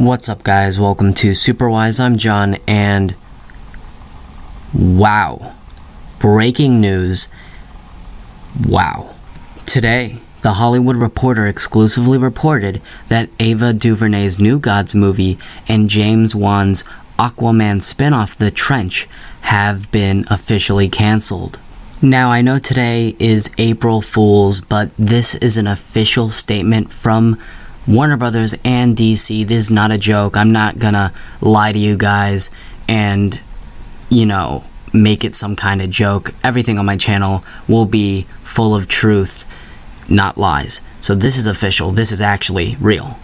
What's up, guys? Welcome to Superwise. I'm John, and wow. Breaking news. Wow. Today, The Hollywood Reporter exclusively reported that Ava DuVernay's New Gods movie and James Wan's Aquaman Spinoff, The Trench, have been officially canceled. Now, I know today is April Fool's, but this is an official statement from Warner Brothers and DC. This is not a joke. I'm not gonna lie to you guys and, make it some kind of joke. Everything on my channel will be full of truth, not lies. So this is official. This is actually real.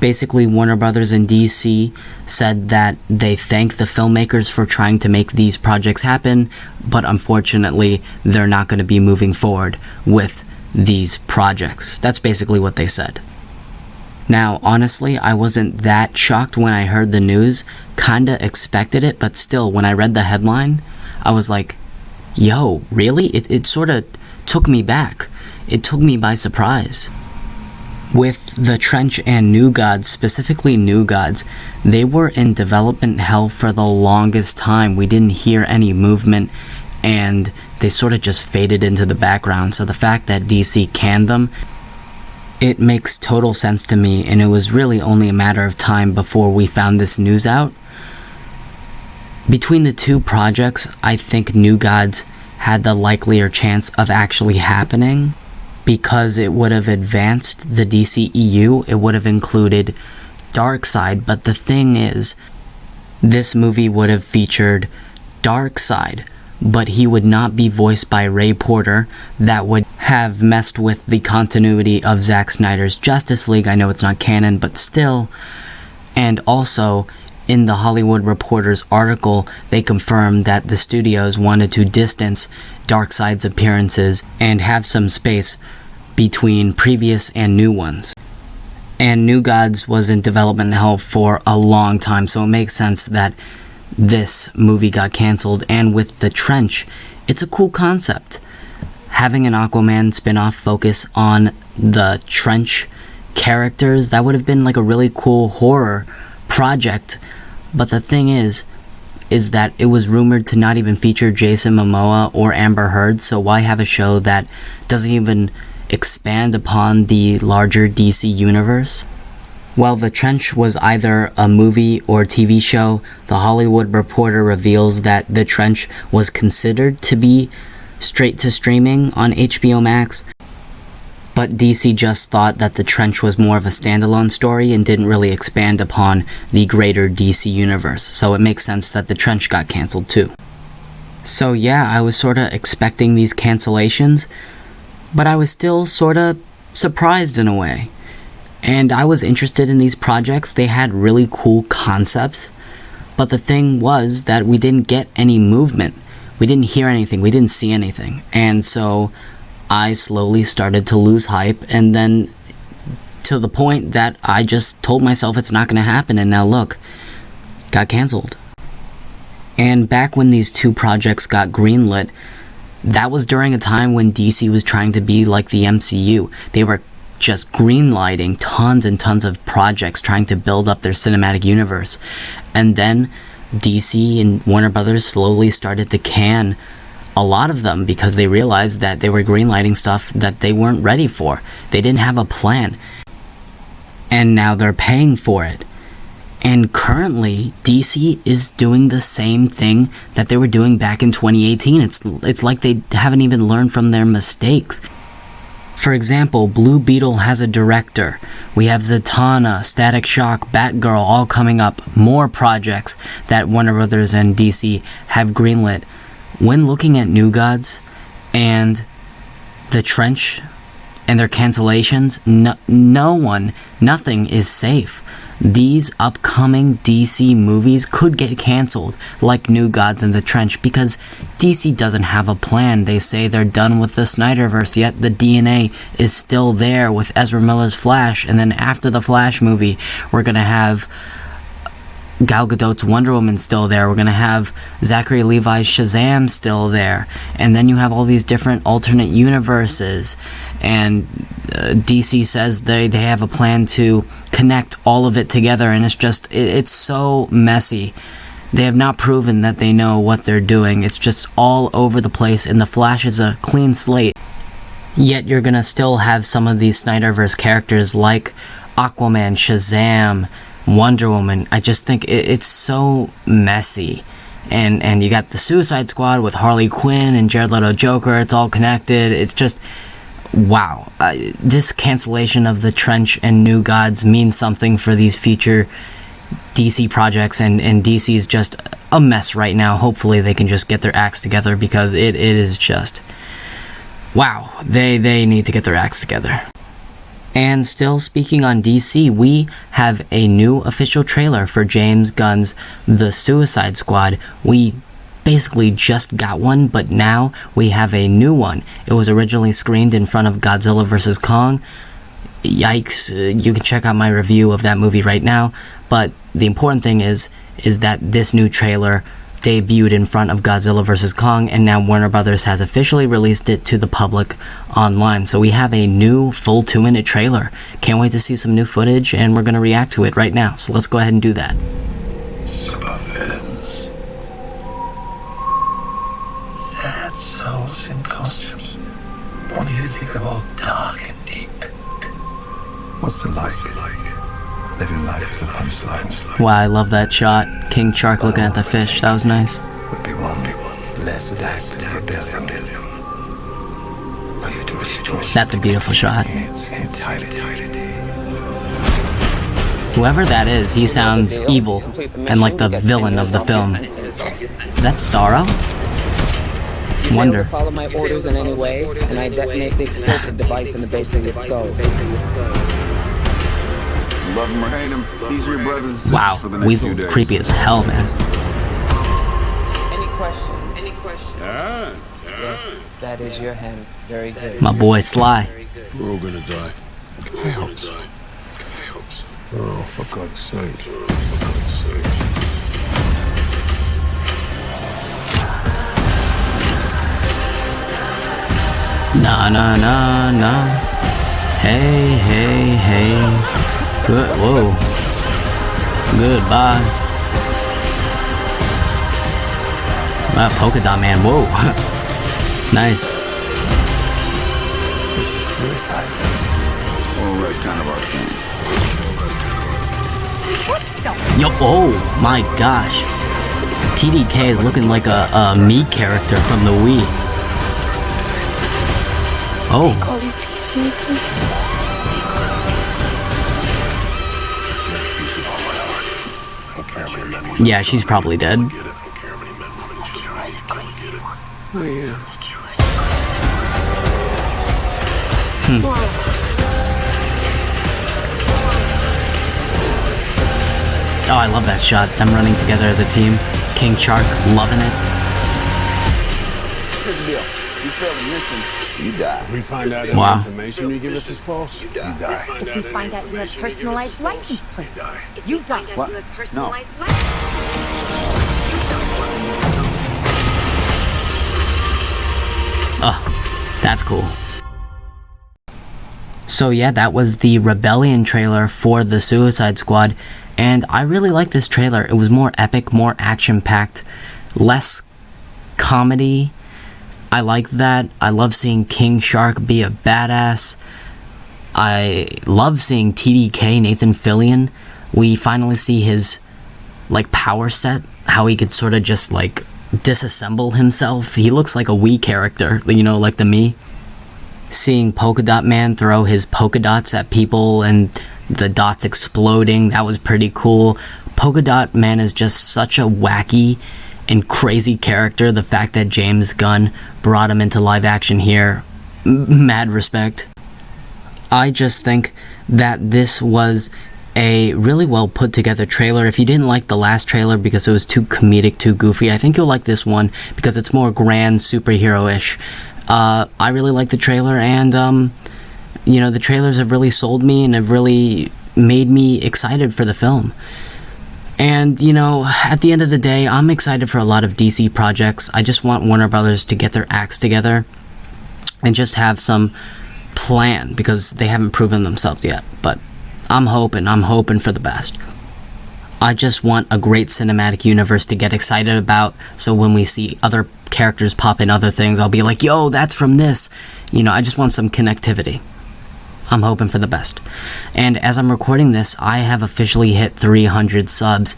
Basically, Warner Brothers and DC said that they thank the filmmakers for trying to make these projects happen, but unfortunately, they're not going to be moving forward with these projects. That's basically what they said. Now, honestly, I wasn't that shocked when I heard the news. Kinda expected it, but still, when I read the headline, I was like, yo, really? It sort of took me back. It took me by surprise. With The Trench and New Gods, specifically New Gods, they were in development hell for the longest time. We didn't hear any movement, and they sort of just faded into the background. So the fact that DC canned them, it makes total sense to me, and it was really only a matter of time before we found this news out. Between the two projects, I think New Gods had the likelier chance of actually happening because it would have advanced the DCEU. It would have included Darkseid, but the thing is, this movie would have featured Darkseid, but he would not be voiced by Ray Porter. That would have messed with the continuity of Zack Snyder's Justice League. I know it's not canon, but still. And also, in the Hollywood Reporter's article, they confirmed that the studios wanted to distance Darkseid's appearances and have some space between previous and new ones. And New Gods was in development hell for a long time, so it makes sense that this movie got canceled. And with The Trench, it's a cool concept. Having an Aquaman spinoff focus on the Trench characters, that would have been like a really cool horror project. But the thing is that it was rumored to not even feature Jason Momoa or Amber Heard, so why have a show that doesn't even expand upon the larger DC universe? While The Trench was either a movie or TV show, The Hollywood Reporter reveals that The Trench was considered to be straight to streaming on HBO Max, but DC just thought that The Trench was more of a standalone story and didn't really expand upon the greater DC universe, so it makes sense that The Trench got canceled too. So yeah, I was sorta expecting these cancellations, but I was still sorta surprised in a way. And I was interested in these projects. They had really cool concepts, but the thing was that we didn't get any movement. We didn't hear anything. We didn't see anything. And so I slowly started to lose hype, and then to the point that I just told myself it's not going to happen, and now look, got canceled. And back when these two projects got greenlit, that was during a time when DC was trying to be like the MCU. They were just greenlighting tons and tons of projects, trying to build up their cinematic universe. And then DC and Warner Brothers slowly started to can a lot of them because they realized that they were greenlighting stuff that they weren't ready for. They didn't have a plan. And now they're paying for it. And currently, DC is doing the same thing that they were doing back in 2018. It's like they haven't even learned from their mistakes. For example, Blue Beetle has a director. We have Zatanna, Static Shock, Batgirl all coming up. More projects that Warner Brothers and DC have greenlit. When looking at New Gods and The Trench and their cancellations, nothing is safe. These upcoming DC movies could get canceled, like New Gods and The Trench, because DC doesn't have a plan. They say they're done with the Snyderverse, yet the DNA is still there with Ezra Miller's Flash, and then after the Flash movie, we're gonna have Gal Gadot's Wonder Woman still there. We're going to have Zachary Levi's Shazam still there. And then you have all these different alternate universes. And DC says they have a plan to connect all of it together. And it's so messy. They have not proven that they know what they're doing. It's just all over the place. And The Flash is a clean slate. Yet you're going to still have some of these Snyderverse characters like Aquaman, Shazam, Wonder Woman. I just think it's so messy. And you got the Suicide Squad with Harley Quinn and Jared Leto Joker. It's all connected. It's just, wow. This cancellation of the Trench and New Gods means something for these future DC projects. And DC is just a mess right now. Hopefully they can just get their acts together, because it is just, wow. They need to get their acts together. And still speaking on DC, we have a new official trailer for James Gunn's The Suicide Squad. We basically just got one, but now we have a new one. It was originally screened in front of Godzilla vs. Kong. Yikes, you can check out my review of that movie right now. But the important thing is that this new trailer debuted in front of Godzilla vs. Kong, and now Warner Brothers has officially released it to the public online. So we have a new full 2-minute trailer. Can't wait to see some new footage, and we're going to react to it right now. So let's go ahead and do that. Supervillains. Sad souls in costumes. Want you to think they're all dark and deep. What's it like? Living life is a punchline. Wow, I love that shot. King Shark looking at the fish. That was nice. Would be one less adapted to rebellion. All you do is join. That's a beautiful shot. It's entirely. Whoever that is, he sounds evil and like the villain of the film. Is that Starro? Wonder. Follow my orders in any way, and I detonate the explosive device in the base of your skull. Love him or hate him, these are your brothers. Wow, Weasel's creepy as hell, man. Any questions? Yes, that is your hand. Very good. My boy Sly. We're all gonna die. I hope so. Oh, for God's sake. Nah. Hey. Good, whoa. Goodbye. Wow, Polka Dot Man, whoa. Nice. This is suicide. Oh, that's kind of our thing. Yo, oh my gosh. TDK is looking like a Mii character from the Wii. Oh. Yeah, she's probably dead. Oh, I love that shot. Them running together as a team. King Shark loving it. Here's the deal. You fail the mission, you die. If we find out Wow. the information you give us is false, you die. If we find out you have personalized license plates, you die. What? No. Oh, that's cool. So yeah, that was the Rebellion trailer for the Suicide Squad, and I really liked this trailer. It was more epic, more action-packed, less comedy. I like that. I love seeing King Shark be a badass. I love seeing TDK, Nathan Fillion. We finally see his, like, power set, how he could sort of just, like, disassemble himself. He looks like a Wii character, you know, like the Mii. Seeing Polka Dot Man throw his polka dots at people and the dots exploding, that was pretty cool. Polka Dot Man is just such a wacky and crazy character. The fact that James Gunn brought him into live action here, mad respect. I just think that this was a really well put together trailer. If you didn't like the last trailer because it was too comedic, too goofy, I think you'll like this one because it's more grand, superhero-ish. I really like the trailer, and you know, the trailers have really sold me and have really made me excited for the film. And, you know, at the end of the day, I'm excited for a lot of DC projects. I just want Warner Brothers to get their acts together and just have some plan, because they haven't proven themselves yet. But I'm hoping for the best. I just want a great cinematic universe to get excited about, so when we see other characters pop in other things, I'll be like, yo, that's from this. You know, I just want some connectivity. I'm hoping for the best. And as I'm recording this, I have officially hit 300 subs.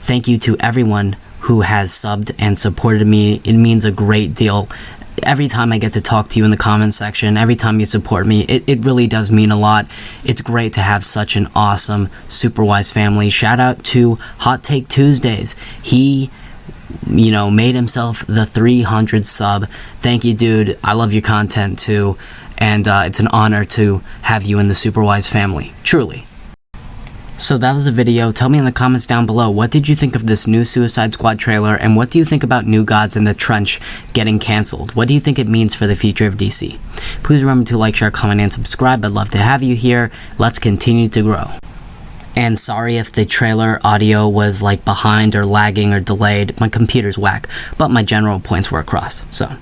Thank you to everyone who has subbed and supported me. It means a great deal. Every time I get to talk to you in the comment section, every time you support me, it really does mean a lot. It's great to have such an awesome Superwise family. Shout out to Hot Take Tuesdays. He, you know, made himself the 300 sub. Thank you, dude. I love your content too. And it's an honor to have you in the Superwise family. Truly. So that was the video. Tell me in the comments down below, what did you think of this new Suicide Squad trailer, and what do you think about New Gods and the Trench getting cancelled? What do you think it means for the future of DC? Please remember to like, share, comment, and subscribe. I'd love to have you here. Let's continue to grow. And sorry if the trailer audio was like behind or lagging or delayed. My computer's whack, but my general points were across. So,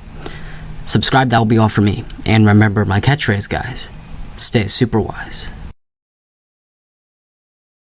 subscribe, that will be all for me. And remember my catchphrase, guys. Stay super wise.